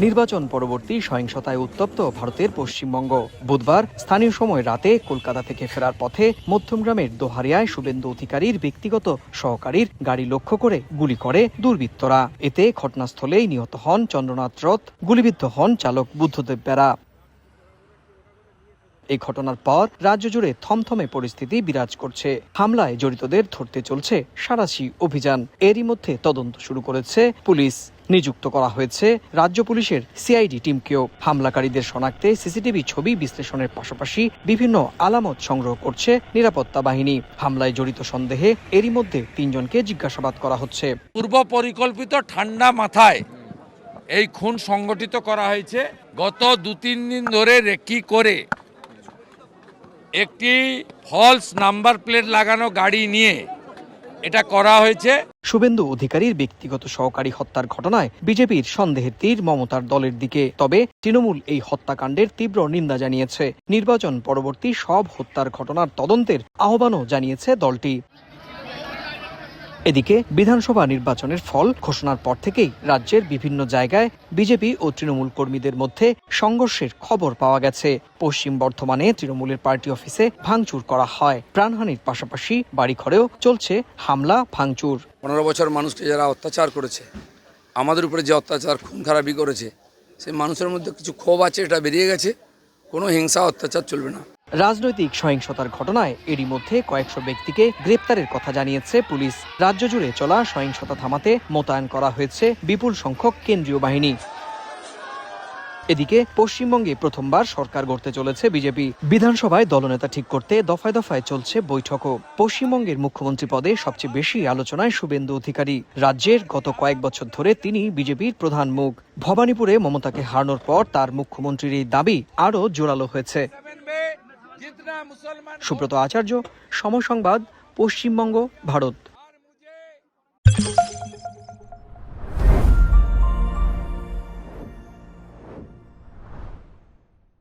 নির্বাচন পরবর্তী সহিংসতায় উত্তপ্ত ভারতের পশ্চিমবঙ্গ। বুধবার স্থানীয় সময় রাতে কলকাতা থেকে ফেরার পথে মধ্যমগ্রামের দোহারিয়ায় শুভেন্দু অধিকারীর ব্যক্তিগত সহকারীর গাড়ি লক্ষ্য করে গুলি করে দুর্বৃত্তরা। এতে ঘটনাস্থলেই নিহত হন চন্দ্রনাথ রথ, গুলিবিদ্ধ হন চালক বুদ্ধদেব বেরা। এই ঘটনার পর রাজ্য জুড়ে থমথমে পরিস্থিতি বিরাজ করছে। হামলায় জড়িতদের ধরতে চলছে সাঁড়াশি অভিযান। এরই মধ্যে তদন্ত শুরু করেছে পুলিশ। নিযুক্ত করা হয়েছে রাজ্য পুলিশের সিআইডি টিমকেও। হামলাকারীদের শনাক্তে সিসিটিভি ছবি বিশ্লেষণের পাশাপাশি বিভিন্ন আলামত সংগ্রহ করছে নিরাপত্তা বাহিনী। হামলায় জড়িত সন্দেহে এরই মধ্যে ৩ জনকে জিজ্ঞাসাবাদ করা হচ্ছে। পূর্ব পরিকল্পিত ঠান্ডা মাথায় এই খুন সংগঠিত করা হয়েছে। গত ২-৩ দিন ধরে রেকি করে একটি ফলস নাম্বার প্লেট লাগানো গাড়ি নিয়ে এটা করা হয়েছে। শুভেন্দু অধিকারীর ব্যক্তিগত সহকারী হত্যার ঘটনায় বিজেপির সন্দেহের তীর মমতার দলের দিকে। তবে তৃণমূল এই হত্যাকাণ্ডের তীব্র নিন্দা জানিয়েছে। নির্বাচন পরবর্তী সব হত্যার ঘটনার তদন্তের আহ্বানও জানিয়েছে দলটি। এদিকে বিধানসভা নির্বাচনের ফল ঘোষণার পর থেকেই রাজ্যের বিভিন্ন জায়গায় বিজেপি ও তৃণমূল কর্মীদের মধ্যে সংঘর্ষের খবর পাওয়া গেছে। পশ্চিম বর্ধমানে তৃণমূলের পার্টি অফিসে ভাঙচুর করা হয়। প্রাণহানির পাশাপাশি বাড়িঘরেও চলছে হামলা ভাঙচুর। 15 বছর মানুষকে যারা অত্যাচার করেছে, আমাদের উপরে যে অত্যাচার খুন খারাপি করেছে, সেই মানুষের মধ্যে কিছু ক্ষোভ আছে, এটা বেরিয়ে গেছে। কোনো হিংসা অত্যাচার চলবে না। রাজনৈতিক সহিংসতার ঘটনায় এরই মধ্যে কয়েকশো ব্যক্তিকে গ্রেপ্তারের কথা জানিয়েছে পুলিশ। রাজ্য জুড়ে চলা সহিংসতা থামাতে মোতায়েন করা হয়েছে বিপুল সংখ্যক কেন্দ্রীয় বাহিনী। এদিকে পশ্চিমবঙ্গে প্রথমবার সরকার গড়তে চলেছে বিজেপি। বিধানসভায় দলনেতা ঠিক করতে দফায় দফায় চলছে বৈঠকও। পশ্চিমবঙ্গের মুখ্যমন্ত্রী পদে সবচেয়ে বেশি আলোচনায় শুভেন্দু অধিকারী। রাজ্যের গত কয়েক বছর ধরে তিনি বিজেপির প্রধান মুখ। ভবানীপুরে মমতাকে হারানোর পর তার মুখ্যমন্ত্রীর এই দাবি আরও জোরালো হয়েছে। সুব্রত আচার্য, সময় সংবাদ, পশ্চিমবঙ্গ, ভারত।